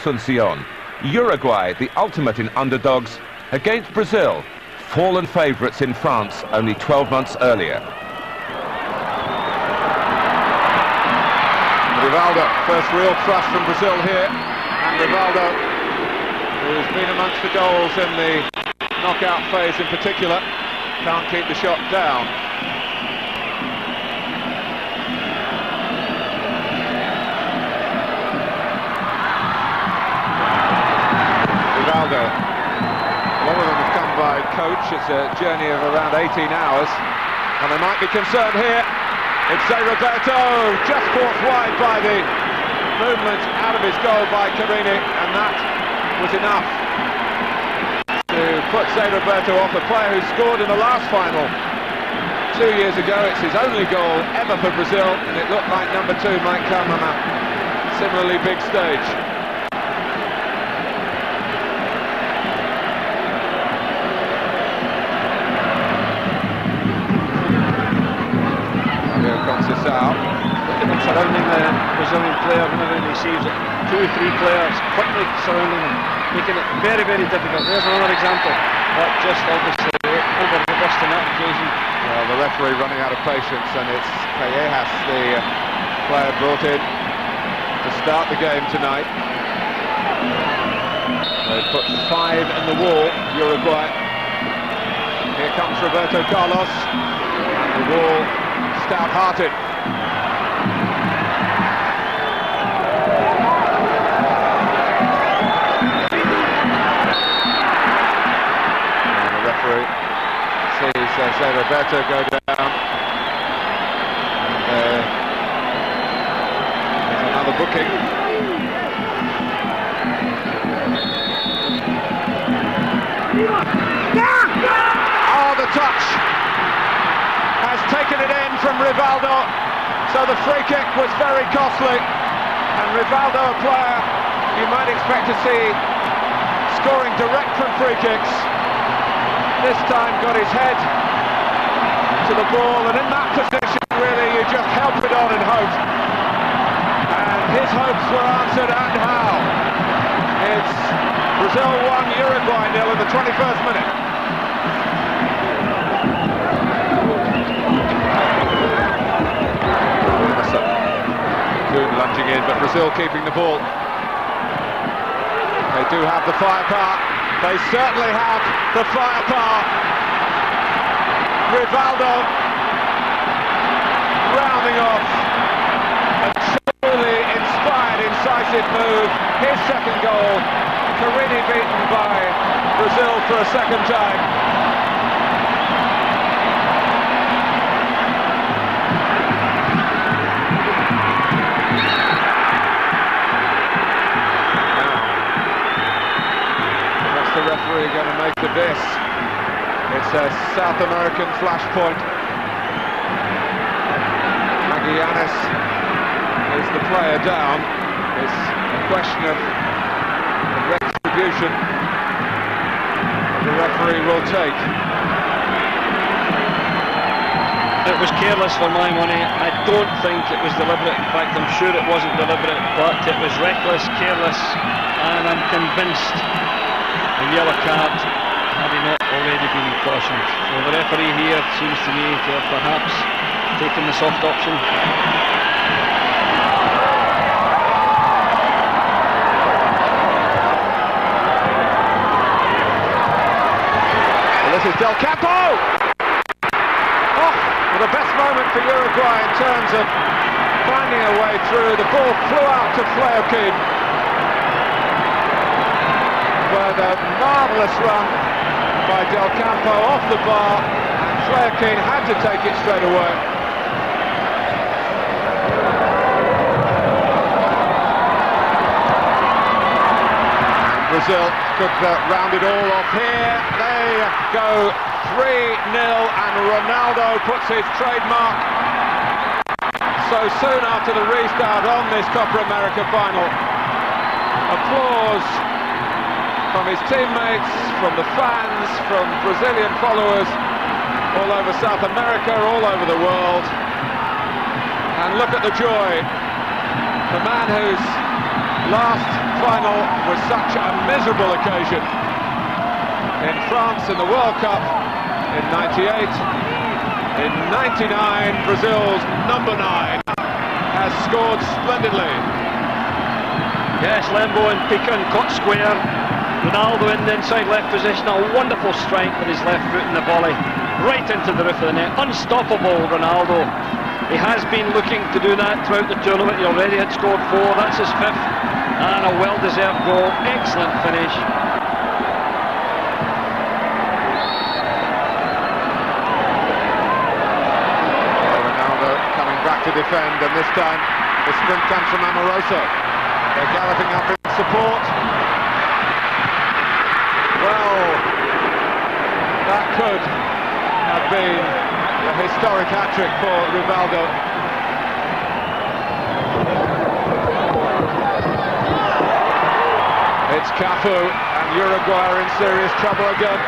Asunción. Uruguay, the ultimate in underdogs, against Brazil, fallen favourites in France only 12 months earlier. Rivaldo, first real thrust from Brazil here, and Rivaldo, who's been amongst the goals in the knockout phase in particular, can't keep the shot down. Rivaldo, a lot of them have come by coach. It's a journey of around 18 hours, and they might be concerned here. It's Roberto, just caught wide by the movement out of his goal by Carini, and that was enough to put Roberto off, a player who scored in the last final 2 years ago. It's his only goal ever for Brazil, and it looked like number 2 might come on a similarly big stage. Surrounding the Brazilian player whenever he sees it. 2 or 3 players quickly surrounding him, making it very, very difficult. There's another example, but just obviously over the bust on that occasion. Well, the referee running out of patience, and it's Callejas, the player brought in to start the game tonight. They put 5 in the wall, Uruguay. Here comes Roberto Carlos, and the wall stout-hearted. Sees Roberto go down. There's another booking. Oh, the touch has taken it in from Rivaldo, so the free kick was very costly, and Rivaldo, a player you might expect to see scoring direct from free kicks, this time got his head to the ball, and in that position really you just help it on and hope, and his hopes were answered, and how. It's Brazil 1, Uruguay 0 in the 21st minute. Kuhn lunging in, but Brazil keeping the ball. They do have the firepower. They certainly have the firepower. Rivaldo rounding off a truly inspired, incisive move. His second goal. Carini beaten by Brazil for a second time. The referee going to make of this? It's a South American flashpoint. Magallanes is the player down. It's a question of retribution the referee will take. It was careless for my money. I don't think it was deliberate. In fact, I'm sure it wasn't deliberate, but it was reckless, careless, and I'm convinced a yellow card had he not already been cautioned. So the referee here seems to me to have perhaps taken the soft option. Well, this is Del Campo! Oh, well, the best moment for Uruguay in terms of finding a way through. The ball flew out to Fleury. But a marvellous run by Del Campo off the bar, and Fleury had to take it straight away. And Brazil could round it all off here. They go 3-0, and Ronaldo puts his trademark so soon after the restart on this Copa America final. Applause from his teammates, from the fans, from Brazilian followers all over South America, all over the world. And look at the joy. The man whose last final was such a miserable occasion. In France in the World Cup in '98, in '99, Brazil's number 9 has scored splendidly. Yes, Lembo and Pica and cut square. Ronaldo in the inside left position, a wonderful strike with his left foot in the volley, right into the roof of the net. Unstoppable Ronaldo. He has been looking to do that throughout the tournament. He already had scored 4, that's his 5th, and a well-deserved goal. Excellent finish. Ronaldo coming back to defend, and this time the sprint comes from Amoroso. They're galloping up in support. Well, that could have been a historic hat-trick for Rivaldo. It's Cafu, and Uruguay are in serious trouble again.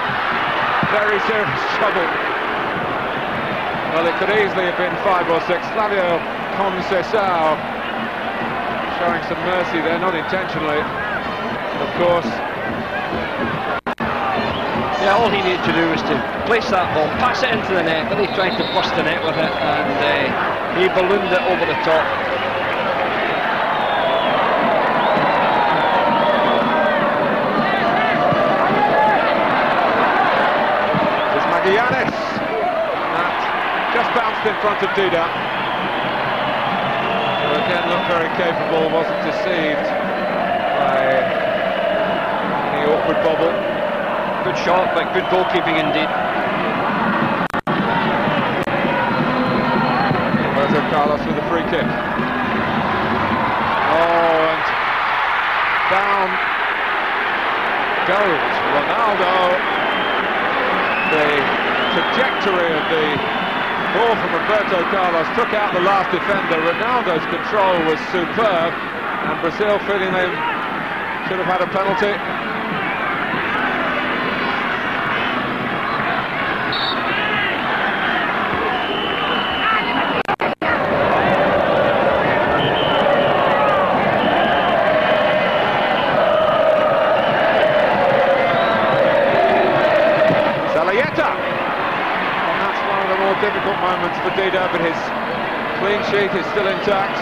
Very serious trouble. Well, it could easily have been 5 or 6. Flavio Conceição showing some mercy there, not intentionally, of course. Yeah, all he needed to do was to place that ball, pass it into the net, but he tried to bust the net with it, and he ballooned it over the top. There's Magallanes. That just bounced in front of Dida. Who again looked very capable, wasn't deceived by any awkward bobble. Good shot, but good goalkeeping indeed. Roberto Carlos with a free kick. Oh, and down goes Ronaldo. The trajectory of the ball from Roberto Carlos took out the last defender. Ronaldo's control was superb, and Brazil feeling they should have had a penalty. Difficult moments for Dida, but his clean sheet is still intact.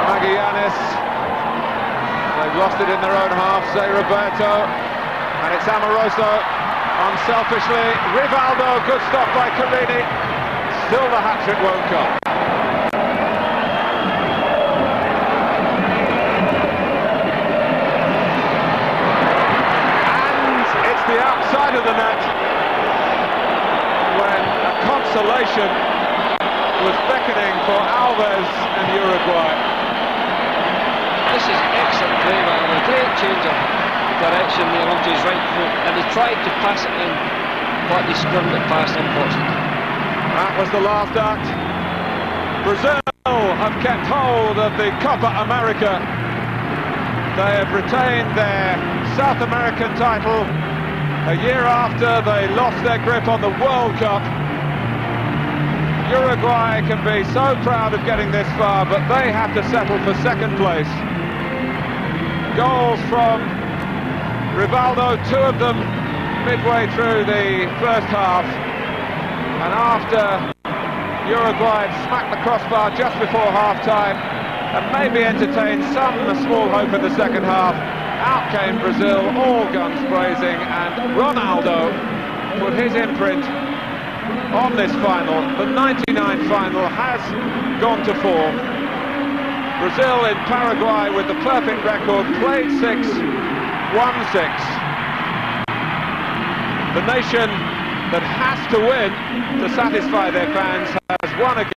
Magallanes, they've lost it in their own half, say Roberto, and it's Amoroso, unselfishly. Rivaldo, good stop by Carini, still the hat-trick won't come. The outside of the net when a consolation was beckoning for Alves and Uruguay. This is excellent play by him, a great change of direction there onto his right foot, and he tried to pass it in, but he scrubbed it past, unfortunately. That was the last act. Brazil have kept hold of the Copa America. They have retained their South American title a year after they lost their grip on the World Cup. Uruguay can be so proud of getting this far, but they have to settle for second place. Goals from Rivaldo, 2 of them midway through the first half, and after Uruguay had smacked the crossbar just before half-time and maybe entertained some small hope in the second half, out came Brazil, all guns blazing, and Ronaldo put his imprint on this final. The '99 final has gone to form. Brazil in Paraguay with the perfect record, played 6, won 6. The nation that has to win to satisfy their fans has won again.